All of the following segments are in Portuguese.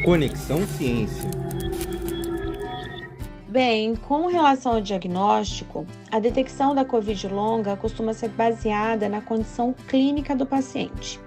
Conexão Ciência. Bem, com relação ao diagnóstico, a detecção da Covid longa costuma ser baseada na condição clínica do paciente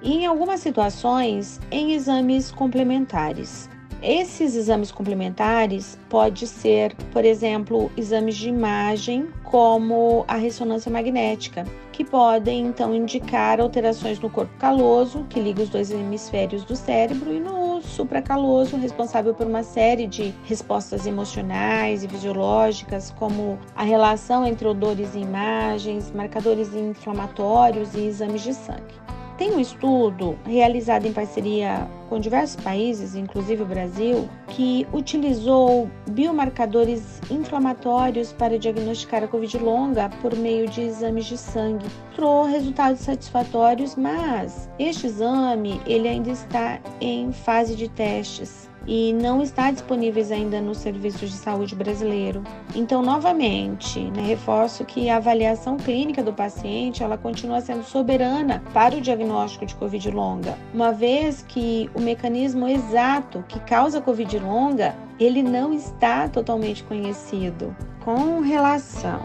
e, em algumas situações, em exames complementares. Esses exames complementares podem ser, por exemplo, exames de imagem, como a ressonância magnética, que podem, então, indicar alterações no corpo caloso, que liga os dois hemisférios do cérebro, e no supracaloso, responsável por uma série de respostas emocionais e fisiológicas, como a relação entre odores e imagens, marcadores inflamatórios e exames de sangue. Tem um estudo realizado em parceria com diversos países, inclusive o Brasil, que utilizou biomarcadores inflamatórios para diagnosticar a Covid longa por meio de exames de sangue. Mostrou resultados satisfatórios, mas este exame ele ainda está em fase de testes e não está disponível ainda nos serviços de saúde brasileiro. Então, novamente, reforço que a avaliação clínica do paciente ela continua sendo soberana para o diagnóstico de Covid longa, uma vez que o mecanismo exato que causa Covid longa, ele não está totalmente conhecido. Com relação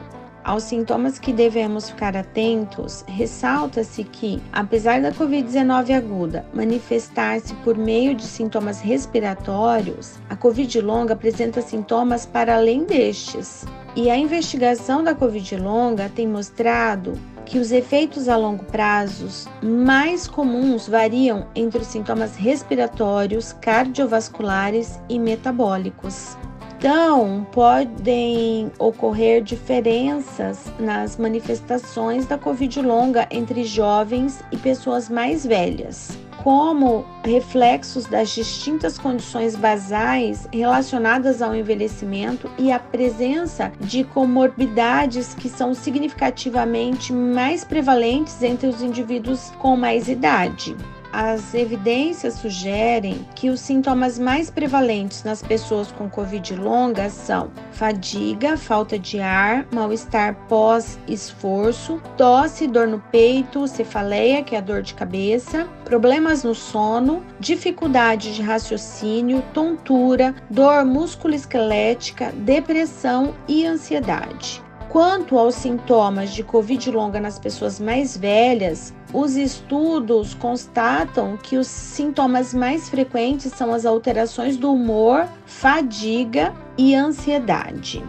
aos sintomas que devemos ficar atentos, ressalta-se que, apesar da Covid-19 aguda manifestar-se por meio de sintomas respiratórios, a Covid longa apresenta sintomas para além destes. E a investigação da Covid longa tem mostrado que os efeitos a longo prazo mais comuns variam entre os sintomas respiratórios, cardiovasculares e metabólicos. Então, podem ocorrer diferenças nas manifestações da Covid longa entre jovens e pessoas mais velhas, como reflexos das distintas condições basais relacionadas ao envelhecimento e a presença de comorbidades que são significativamente mais prevalentes entre os indivíduos com mais idade. As evidências sugerem que os sintomas mais prevalentes nas pessoas com Covid longa são fadiga, falta de ar, mal-estar pós-esforço, tosse, dor no peito, cefaleia, que é a dor de cabeça, problemas no sono, dificuldade de raciocínio, tontura, dor musculoesquelética, depressão e ansiedade. Quanto aos sintomas de Covid longa nas pessoas mais velhas, os estudos constatam que os sintomas mais frequentes são as alterações do humor, fadiga e ansiedade.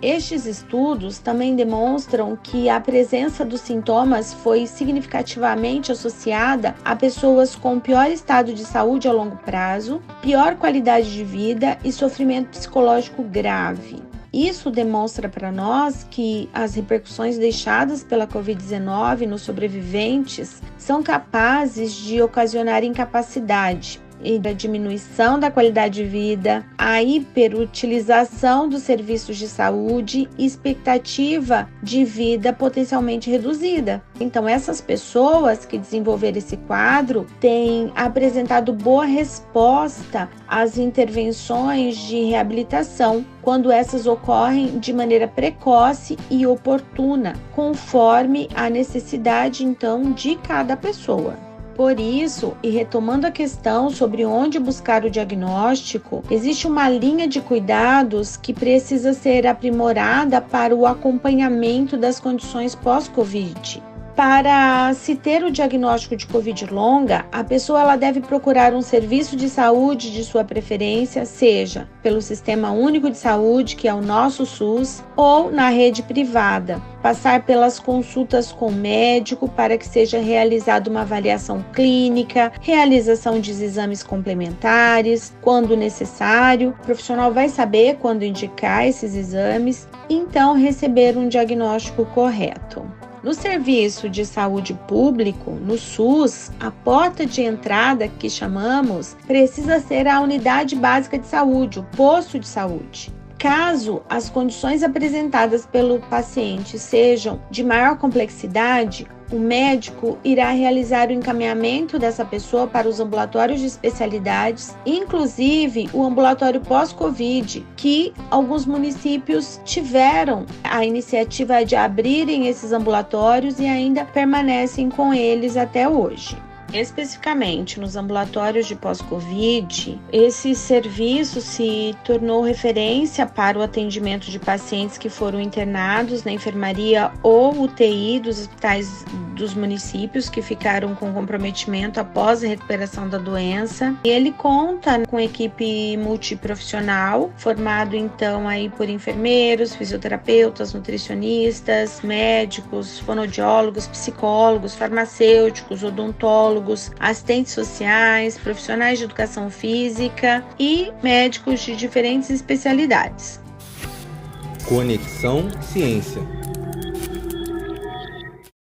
Estes estudos também demonstram que a presença dos sintomas foi significativamente associada a pessoas com pior estado de saúde a longo prazo, pior qualidade de vida e sofrimento psicológico grave. Isso demonstra para nós que as repercussões deixadas pela Covid-19 nos sobreviventes são capazes de ocasionar incapacidade e a diminuição da qualidade de vida, a hiperutilização dos serviços de saúde e expectativa de vida potencialmente reduzida. Então, essas pessoas que desenvolveram esse quadro têm apresentado boa resposta às intervenções de reabilitação, quando essas ocorrem de maneira precoce e oportuna, conforme a necessidade, então, de cada pessoa. Por isso, e retomando a questão sobre onde buscar o diagnóstico, existe uma linha de cuidados que precisa ser aprimorada para o acompanhamento das condições pós-Covid. Para se ter o diagnóstico de Covid longa, a pessoa ela deve procurar um serviço de saúde de sua preferência, seja pelo Sistema Único de Saúde, que é o nosso SUS, ou na rede privada. Passar pelas consultas com o médico para que seja realizada uma avaliação clínica, realização de exames complementares, quando necessário. O profissional vai saber quando indicar esses exames, então receber um diagnóstico correto. No serviço de saúde público, no SUS, a porta de entrada que chamamos precisa ser a unidade básica de saúde, o posto de saúde. Caso as condições apresentadas pelo paciente sejam de maior complexidade, o médico irá realizar o encaminhamento dessa pessoa para os ambulatórios de especialidades, inclusive o ambulatório pós-Covid, que alguns municípios tiveram a iniciativa de abrirem esses ambulatórios e ainda permanecem com eles até hoje. Especificamente nos ambulatórios de pós-Covid, esse serviço se tornou referência para o atendimento de pacientes que foram internados na enfermaria ou UTI dos hospitais dos municípios que ficaram com comprometimento após a recuperação da doença. E ele conta com equipe multiprofissional, formado então aí por enfermeiros, fisioterapeutas, nutricionistas, médicos, fonoaudiólogos, psicólogos, farmacêuticos, odontólogos, assistentes sociais, profissionais de educação física e médicos de diferentes especialidades. Conexão Ciência.